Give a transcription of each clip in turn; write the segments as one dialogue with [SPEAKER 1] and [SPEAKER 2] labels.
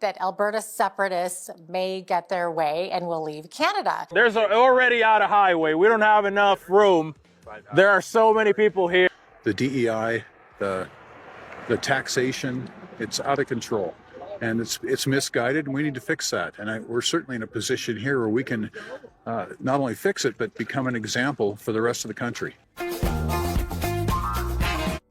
[SPEAKER 1] that Alberta separatists may get their way and will leave Canada.
[SPEAKER 2] There's already out of highway. We don't have enough room. There are so many people here.
[SPEAKER 3] The DEI, the taxation, it's out of control. And it's misguided, and we need to fix that. And we're certainly in a position here where we can not only fix it, but become an example for the rest of the country.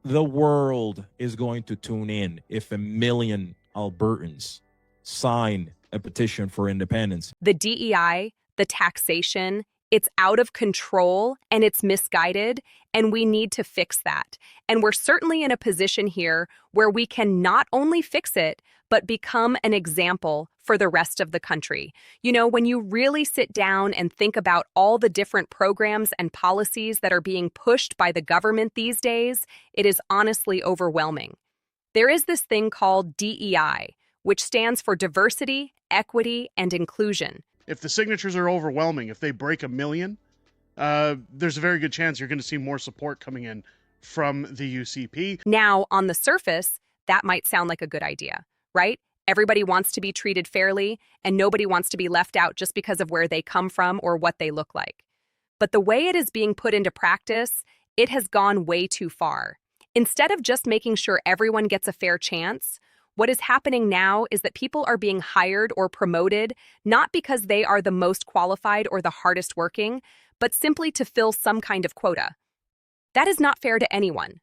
[SPEAKER 4] The world is going to tune in if 1 million Albertans sign a petition for independence.
[SPEAKER 5] The DEI, the taxation, it's out of control and it's misguided, and we need to fix that. And we're certainly in a position here where we can not only fix it, but become an example for the rest of the country. You know, when you really sit down and think about all the different programs and policies that are being pushed by the government these days, it is honestly overwhelming. There is this thing called DEI, which stands for diversity, equity, and inclusion.
[SPEAKER 6] If the signatures are overwhelming, if they break 1 million, there's a very good chance you're going to see more support coming in from the UCP.
[SPEAKER 5] Now, on the surface, that might sound like a good idea, right? Everybody wants to be treated fairly, and nobody wants to be left out just because of where they come from or what they look like. But the way it is being put into practice, it has gone way too far. Instead of just making sure everyone gets a fair chance, what is happening now is that people are being hired or promoted not because they are the most qualified or the hardest working, but simply to fill some kind of quota. That is not fair to anyone.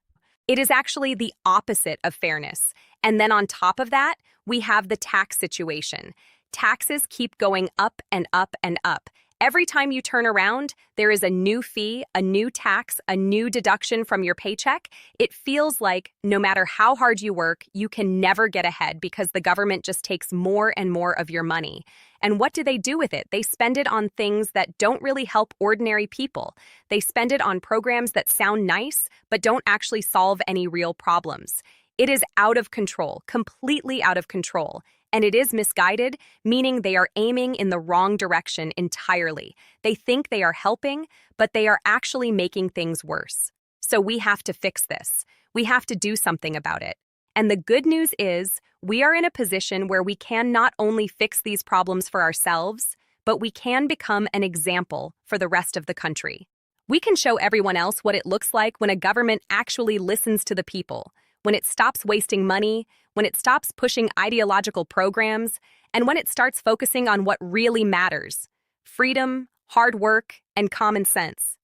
[SPEAKER 5] It is actually the opposite of fairness. And then on top of that, we have the tax situation. Taxes keep going up and up and up. Every time you turn around, there is a new fee, a new tax, a new deduction from your paycheck. It feels like no matter how hard you work, you can never get ahead because the government just takes more and more of your money. And what do they do with it? They spend it on things that don't really help ordinary people. They spend it on programs that sound nice, but don't actually solve any real problems. It is out of control, completely out of control. And it is misguided, meaning they are aiming in the wrong direction entirely. They think they are helping, but they are actually making things worse. So we have to fix this. We have to do something about it. And the good news is, we are in a position where we can not only fix these problems for ourselves, but we can become an example for the rest of the country. We can show everyone else what it looks like when a government actually listens to the people, when it stops wasting money, when it stops pushing ideological programs, and when it starts focusing on what really matters: freedom, hard work, and common sense.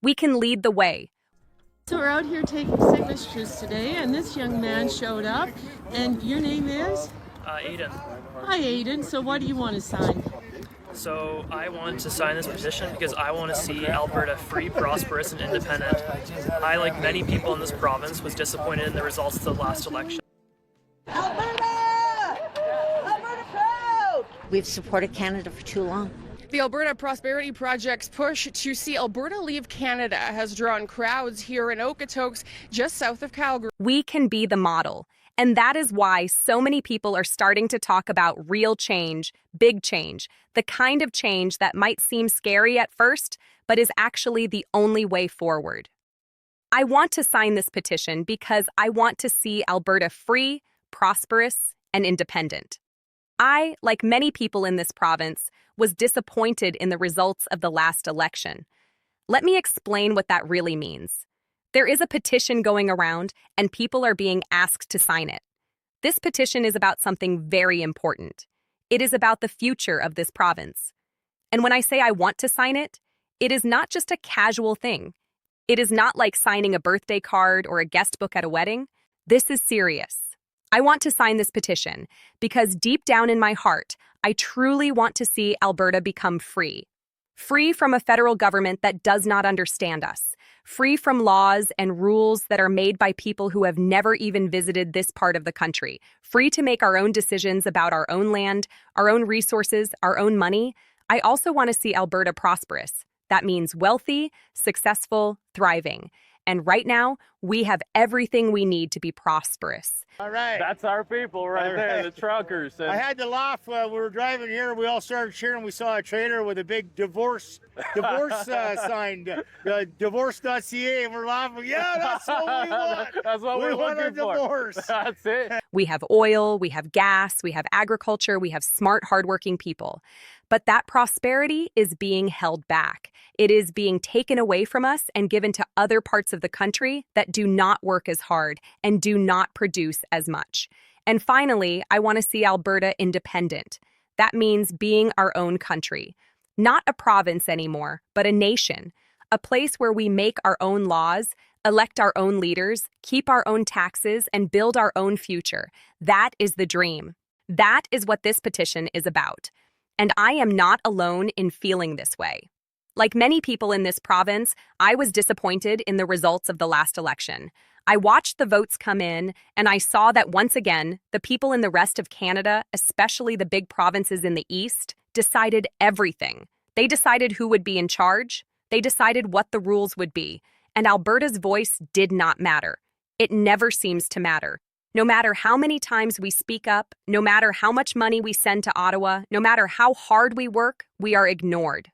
[SPEAKER 5] We can lead the way.
[SPEAKER 7] So we're out here taking signatures today, and this young man showed up. And your name is?
[SPEAKER 8] Aiden.
[SPEAKER 7] Hi, Aiden. So what do you want to sign?
[SPEAKER 8] So I want to sign this petition because I want to see Alberta free, prosperous, and independent. I, like many people in this province, was disappointed in the results of the last election.
[SPEAKER 9] Alberta! Alberta proud! We've supported Canada for too long.
[SPEAKER 10] The Alberta Prosperity Project's push to see Alberta leave Canada has drawn crowds here in Okotoks, just south of Calgary.
[SPEAKER 5] We can be the model. And that is why so many people are starting to talk about real change, big change, the kind of change that might seem scary at first, but is actually the only way forward. I want to sign this petition because I want to see Alberta free, prosperous, and independent. I, like many people in this province, was disappointed in the results of the last election. Let me explain what that really means. There is a petition going around, and people are being asked to sign it. This petition is about something very important. It is about the future of this province. And when I say I want to sign it, it is not just a casual thing. It is not like signing a birthday card or a guest book at a wedding. This is serious. I want to sign this petition because deep down in my heart, I truly want to see Alberta become free. Free from a federal government that does not understand us. Free from laws and rules that are made by people who have never even visited this part of the country. Free to make our own decisions about our own land, our own resources, our own money. I also want to see Alberta prosperous. That means wealthy, successful, thriving. And right now, we have everything we need to be prosperous.
[SPEAKER 11] All right.
[SPEAKER 2] That's our people right there, the truckers.
[SPEAKER 11] I had to laugh. We were driving here. We all started cheering. We saw a trailer with a big divorce sign, divorce.ca, and we're laughing. Yeah, that's what we want.
[SPEAKER 2] That's what
[SPEAKER 11] we
[SPEAKER 2] we're
[SPEAKER 11] want
[SPEAKER 2] looking
[SPEAKER 11] a divorce.
[SPEAKER 2] That's it.
[SPEAKER 5] We have oil, we have gas, we have agriculture, we have smart, hardworking people. But that prosperity is being held back. It is being taken away from us and given to other parts of the country that do not work as hard and do not produce as much. And finally, I want to see Alberta independent. That means being our own country. Not a province anymore, but a nation. A place where we make our own laws, elect our own leaders, keep our own taxes, and build our own future. That is the dream. That is what this petition is about. And I am not alone in feeling this way. Like many people in this province, I was disappointed in the results of the last election. I watched the votes come in, and I saw that once again, the people in the rest of Canada, especially the big provinces in the east, decided everything. They decided who would be in charge. They decided what the rules would be. And Alberta's voice did not matter. It never seems to matter. No matter how many times we speak up, no matter how much money we send to Ottawa, no matter how hard we work, we are ignored.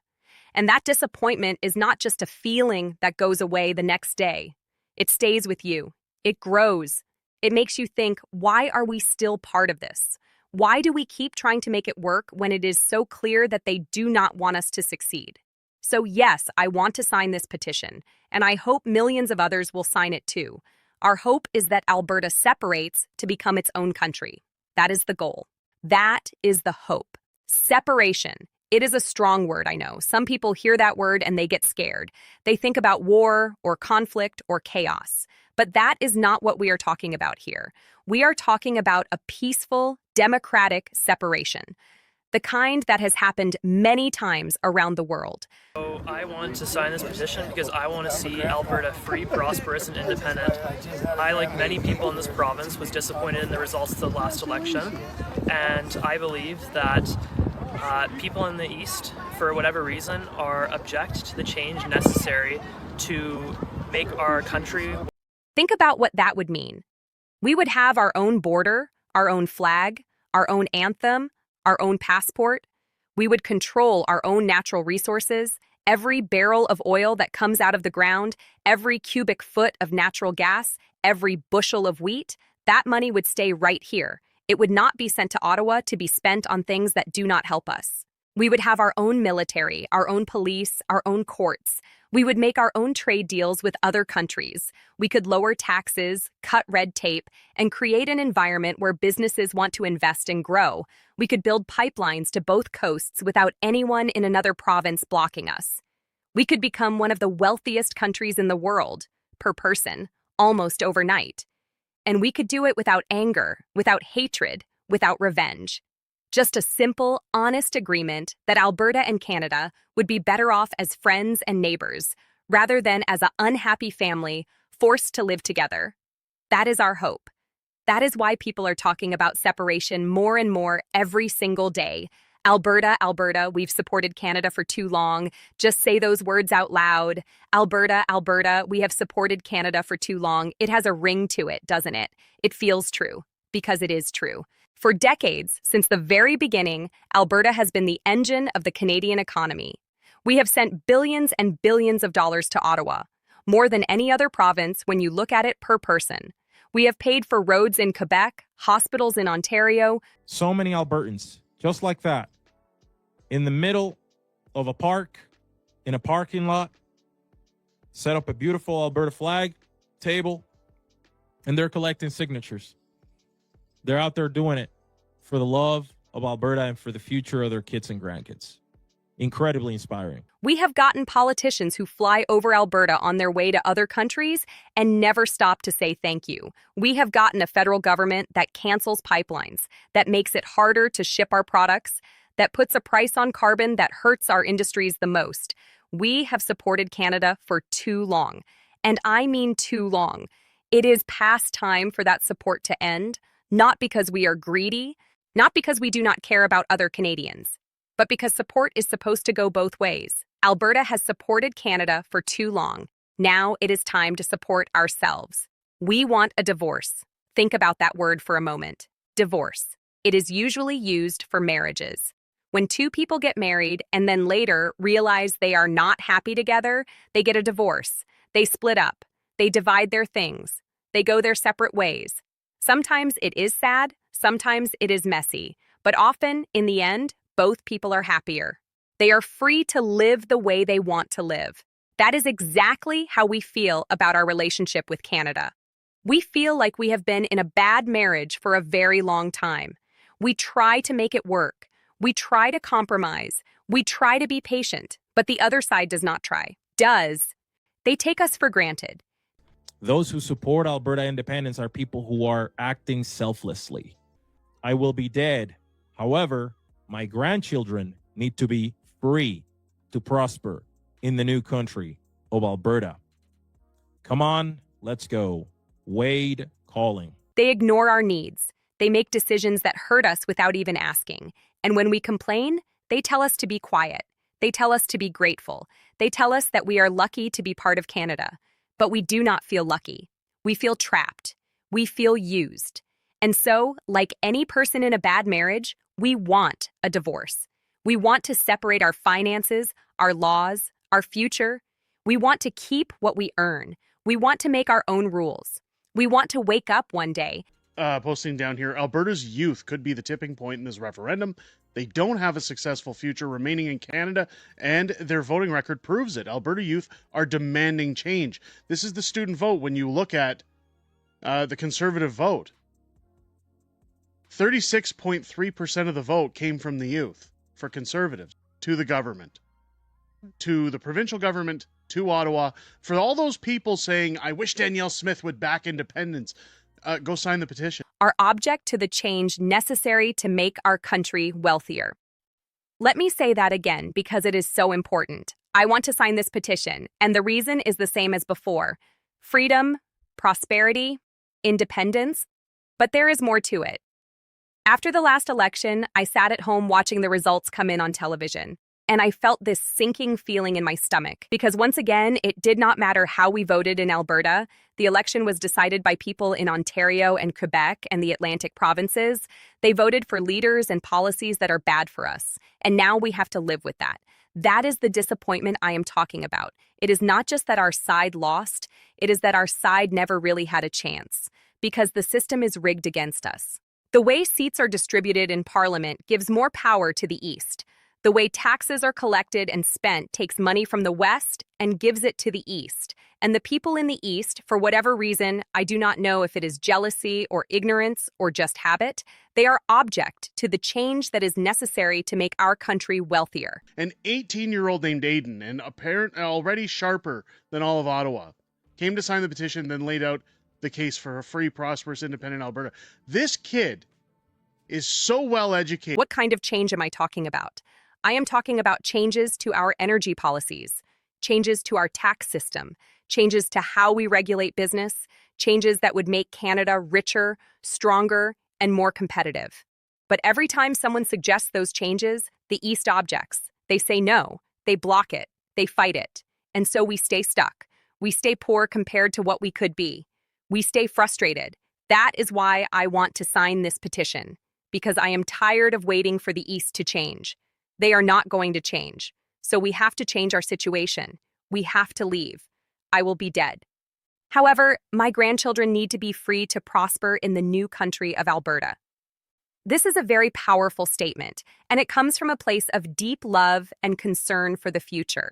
[SPEAKER 5] And that disappointment is not just a feeling that goes away the next day. It stays with you. It grows. It makes you think, why are we still part of this? Why do we keep trying to make it work when it is so clear that they do not want us to succeed? So yes, I want to sign this petition, and I hope millions of others will sign it too. Our hope is that Alberta separates to become its own country. That is the goal. That is the hope. Separation. It is a strong word, I know. Some people hear that word and they get scared. They think about war or conflict or chaos. But that is not what we are talking about here. We are talking about a peaceful, democratic separation. The kind that has happened many times around the world.
[SPEAKER 8] So I want to sign this petition because I want to see Alberta free, prosperous, and independent. I, like many people in this province, was disappointed in the results of the last election, and I believe that people in the East, for whatever reason, are object to the change necessary to make our country.
[SPEAKER 5] Think about what that would mean. We would have our own border, our own flag, our own anthem, our own passport. We would control our own natural resources, every barrel of oil that comes out of the ground, every cubic foot of natural gas, every bushel of wheat. That money would stay right here. It would not be sent to Ottawa to be spent on things that do not help us. We would have our own military, our own police, our own courts. We would make our own trade deals with other countries. We could lower taxes, cut red tape, and create an environment where businesses want to invest and grow. We could build pipelines to both coasts without anyone in another province blocking us. We could become one of the wealthiest countries in the world, per person, almost overnight. And we could do it without anger, without hatred, without revenge. Just a simple, honest agreement that Alberta and Canada would be better off as friends and neighbors, rather than as an unhappy family forced to live together. That is our hope. That is why people are talking about separation more and more every single day. Alberta, Alberta, we've supported Canada for too long. Just say those words out loud. Alberta, Alberta, we have supported Canada for too long. It has a ring to it, doesn't it? It feels true, because it is true. For decades, since the very beginning, Alberta has been the engine of the Canadian economy. We have sent billions and billions of dollars to Ottawa, more than any other province when you look at it per person. We have paid for roads in Quebec, hospitals in Ontario.
[SPEAKER 4] So many Albertans, just like that, in the middle of a park, in a parking lot, set up a beautiful Alberta flag table, and they're collecting signatures. They're out there doing it for the love of Alberta and for the future of their kids and grandkids. Incredibly inspiring.
[SPEAKER 5] We have gotten politicians who fly over Alberta on their way to other countries and never stop to say thank you. We have gotten a federal government that cancels pipelines, that makes it harder to ship our products, that puts a price on carbon that hurts our industries the most. We have supported Canada for too long. And I mean too long. It is past time for that support to end. Not because we are greedy, not because we do not care about other Canadians, but because support is supposed to go both ways. Alberta has supported Canada for too long. Now it is time to support ourselves. We want a divorce. Think about that word for a moment. Divorce. It is usually used for marriages. When two people get married and then later realize they are not happy together, they get a divorce. They split up. They divide their things. They go their separate ways. Sometimes it is sad, sometimes it is messy, but often, in the end, both people are happier. They are free to live the way they want to live. That is exactly how we feel about our relationship with Canada. We feel like we have been in a bad marriage for a very long time. We try to make it work. We try to compromise. We try to be patient, but the other side does not try. They take us for granted.
[SPEAKER 4] Those who support Alberta independence are people who are acting selflessly. I will be dead. However, my grandchildren need to be free to prosper in the new country of Alberta. Come on, let's go. Wade calling.
[SPEAKER 5] They ignore our needs. They make decisions that hurt us without even asking. And when we complain, they tell us to be quiet. They tell us to be grateful. They tell us that we are lucky to be part of Canada. But we do not feel lucky. We feel trapped. We feel used. And so, like any person in a bad marriage, we want a divorce. We want to separate our finances, our laws, our future. We want to keep what we earn. We want to make our own rules. We want to wake up one day.
[SPEAKER 6] Posting down here, Alberta's youth could be the tipping point in this referendum. They don't have a successful future remaining in Canada, and their voting record proves it. Alberta youth are demanding change. This is the student vote when you look at the Conservative vote. 36.3% of the vote came from the youth for Conservatives to the government, to the provincial government, to Ottawa. For all those people saying, I wish Danielle Smith would back independence, go sign the petition.
[SPEAKER 5] Are object to the change necessary to make our country wealthier. Let me say that again because it is so important. I want to sign this petition, and the reason is the same as before. Freedom, prosperity, independence, but there is more to it. After the last election, I sat at home watching the results come in on television, and I felt this sinking feeling in my stomach because once again, it did not matter how we voted in Alberta. The election was decided by people in Ontario and Quebec and the Atlantic provinces. They voted for leaders and policies that are bad for us, and now we have to live with that. That is the disappointment I am talking about. It is not just that our side lost, it is that our side never really had a chance, because the system is rigged against us. The way seats are distributed in Parliament gives more power to the East. The way taxes are collected and spent takes money from the West and gives it to the East. And the people in the East, for whatever reason, I do not know if it is jealousy or ignorance or just habit, they are object to the change that is necessary to make our country wealthier.
[SPEAKER 6] An 18-year-old named Aiden, and apparently already sharper than all of Ottawa, came to sign the petition, then laid out the case for a free, prosperous, independent Alberta. This kid is so well educated.
[SPEAKER 5] What kind of change am I talking about? I am talking about changes to our energy policies, changes to our tax system, changes to how we regulate business, changes that would make Canada richer, stronger, and more competitive. But every time someone suggests those changes, the East objects. They say no, they block it, they fight it. And so we stay stuck. We stay poor compared to what we could be. We stay frustrated. That is why I want to sign this petition, because I am tired of waiting for the East to change. They are not going to change. So we have to change our situation. We have to leave. I will be dead. However, my grandchildren need to be free to prosper in the new country of Alberta. This is a very powerful statement, and it comes from a place of deep love and concern for the future.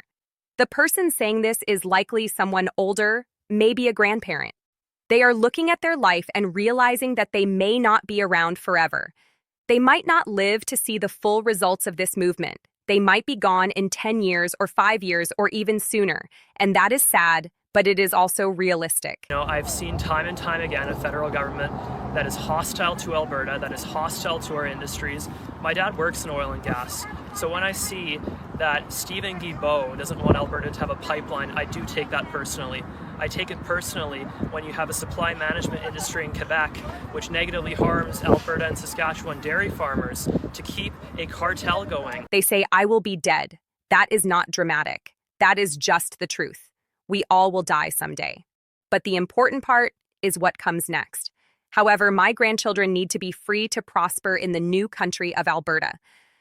[SPEAKER 5] The person saying this is likely someone older, maybe a grandparent. They are looking at their life and realizing that they may not be around forever. They might not live to see the full results of this movement. They might be gone in 10 years or 5 years or even sooner. And that is sad, but it is also realistic.
[SPEAKER 8] You know, I've seen time and time again a federal government that is hostile to Alberta, that is hostile to our industries. My dad works in oil and gas. So when I see that Stephen Guilbeault doesn't want Alberta to have a pipeline, I do take that personally. I take it personally when you have a supply management industry in Quebec which negatively harms Alberta and Saskatchewan dairy farmers to keep a cartel going.
[SPEAKER 5] They say, I will be dead. That is not dramatic. That is just the truth. We all will die someday. But the important part is what comes next. However, my grandchildren need to be free to prosper in the new country of Alberta.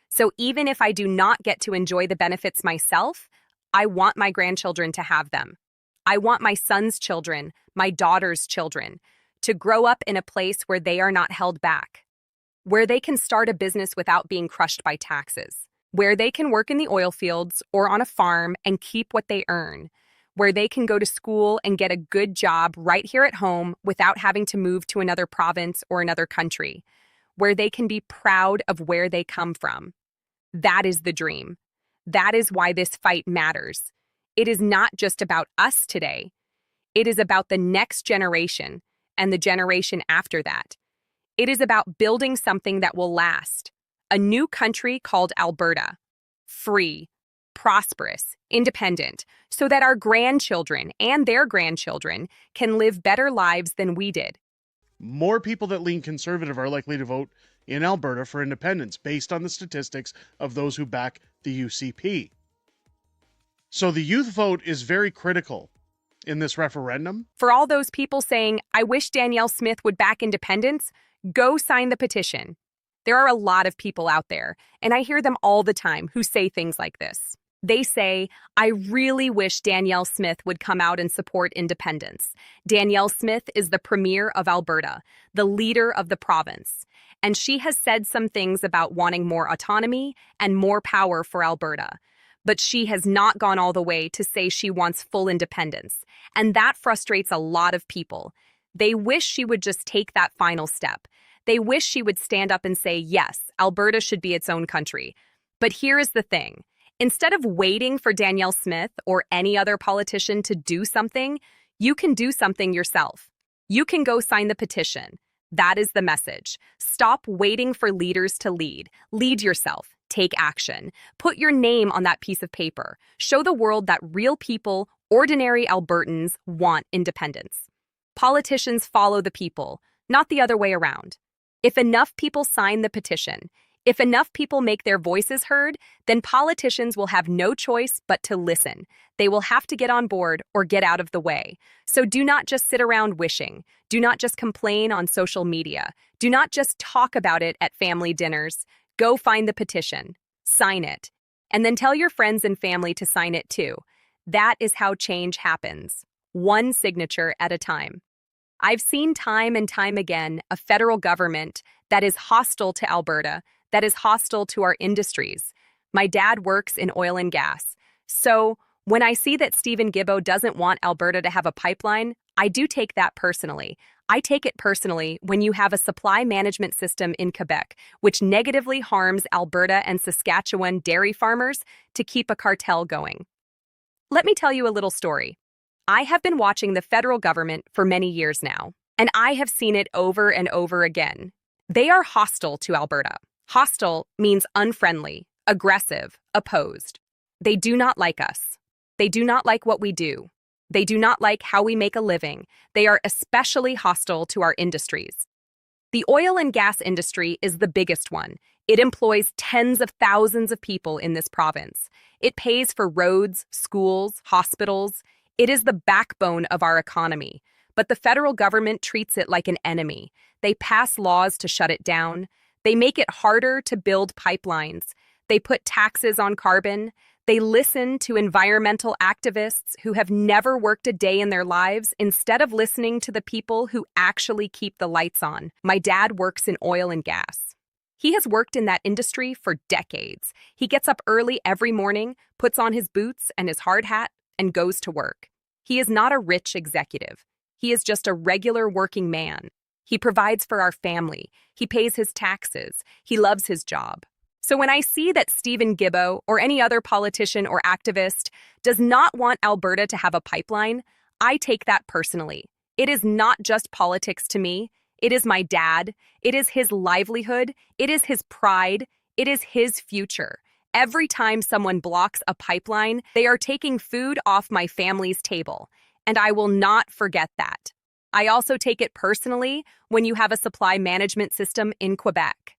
[SPEAKER 5] So even if I do not get to enjoy the benefits myself, I want my grandchildren to have them. I want my son's children, my daughter's children, to grow up in a place where they are not held back, where they can start a business without being crushed by taxes, where they can work in the oil fields or on a farm and keep what they earn, where they can go to school and get a good job right here at home without having to move to another province or another country, where they can be proud of where they come from. That is the dream. That is why this fight matters. It is not just about us today. It is about the next generation and the generation after that. It is about building something that will last. A new country called Alberta. Free, prosperous, independent, so that our grandchildren and their grandchildren can live better lives than we did.
[SPEAKER 6] More people that lean conservative are likely to vote in Alberta for independence based on the statistics of those who back the UCP. So the youth vote is very critical in this referendum.
[SPEAKER 5] For all those people saying, I wish Danielle Smith would back independence, go sign the petition. There are a lot of people out there, and I hear them all the time who say things like this. They say, I really wish Danielle Smith would come out and support independence. Danielle Smith is the premier of Alberta, the leader of the province, and she has said some things about wanting more autonomy and more power for Alberta. But she has not gone all the way to say she wants full independence, and that frustrates a lot of people. They wish she would just take that final step. They wish she would stand up and say, yes, Alberta should be its own country. But here is the thing. Instead of waiting for Danielle Smith or any other politician to do something, you can do something yourself. You can go sign the petition. That is the message. Stop waiting for leaders to lead. Lead yourself. Take action. Put your name on that piece of paper. Show the world that real people, ordinary Albertans, want independence. Politicians follow the people, not the other way around. If enough people sign the petition, if enough people make their voices heard, then politicians will have no choice but to listen. They will have to get on board or get out of the way. So do not just sit around wishing. Do not just complain on social media. Do not just talk about it at family dinners. Go find the petition, sign it, and then tell your friends and family to sign it too. That is how change happens, one signature at a time. I've seen time and time again a federal government that is hostile to Alberta, that is hostile to our industries. My dad works in oil and gas. So when I see that Stephen Guilbeault doesn't want Alberta to have a pipeline, I do take that personally. I take it personally when you have a supply management system in Quebec, which negatively harms Alberta and Saskatchewan dairy farmers to keep a cartel going. Let me tell you a little story. I have been watching the federal government for many years now, and I have seen it over and over again. They are hostile to Alberta. Hostile means unfriendly, aggressive, opposed. They do not like us. They do not like what we do. They do not like how we make a living. They are especially hostile to our industries. The oil and gas industry is the biggest one. It employs tens of thousands of people in this province. It pays for roads, schools, hospitals. It is the backbone of our economy. But the federal government treats it like an enemy. They pass laws to shut it down. They make it harder to build pipelines. They put taxes on carbon. They listen to environmental activists who have never worked a day in their lives instead of listening to the people who actually keep the lights on. My dad works in oil and gas. He has worked in that industry for decades. He gets up early every morning, puts on his boots and his hard hat, and goes to work. He is not a rich executive. He is just a regular working man. He provides for our family. He pays his taxes. He loves his job. So when I see that Stephen Guilbeault or any other politician or activist does not want Alberta to have a pipeline, I take that personally. It is not just politics to me. It is my dad. It is his livelihood. It is his pride. It is his future. Every time someone blocks a pipeline, they are taking food off my family's table, and I will not forget that. I also take it personally when you have a supply management system in Quebec.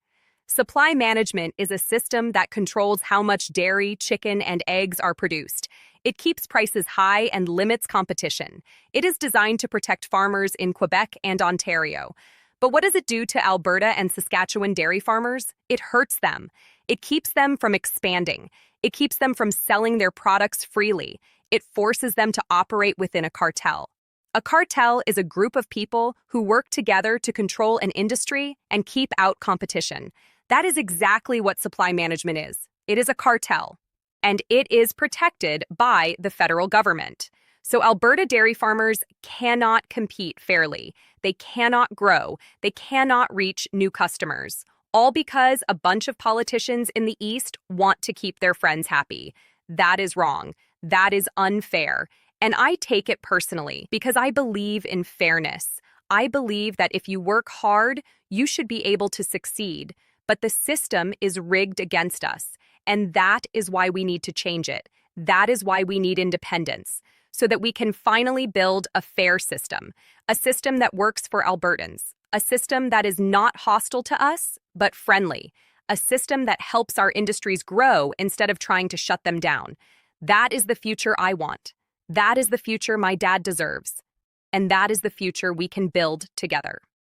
[SPEAKER 5] Supply management is a system that controls how much dairy, chicken, and eggs are produced. It keeps prices high and limits competition. It is designed to protect farmers in Quebec and Ontario. But what does it do to Alberta and Saskatchewan dairy farmers? It hurts them. It keeps them from expanding. It keeps them from selling their products freely. It forces them to operate within a cartel. A cartel is a group of people who work together to control an industry and keep out competition. That is exactly what supply management is. It is a cartel, and it is protected by the federal government. So Alberta dairy farmers cannot compete fairly. They cannot grow. They cannot reach new customers. All because a bunch of politicians in the East want to keep their friends happy. That is wrong. That is unfair. And I take it personally because I believe in fairness. I believe that if you work hard, you should be able to succeed. But the system is rigged against us. And that is why we need to change it. That is why we need independence, so that we can finally build a fair system, a system that works for Albertans, a system that is not hostile to us, but friendly, a system that helps our industries grow instead of trying to shut them down. That is the future I want. That is the future my dad deserves. And that is the future we can build together.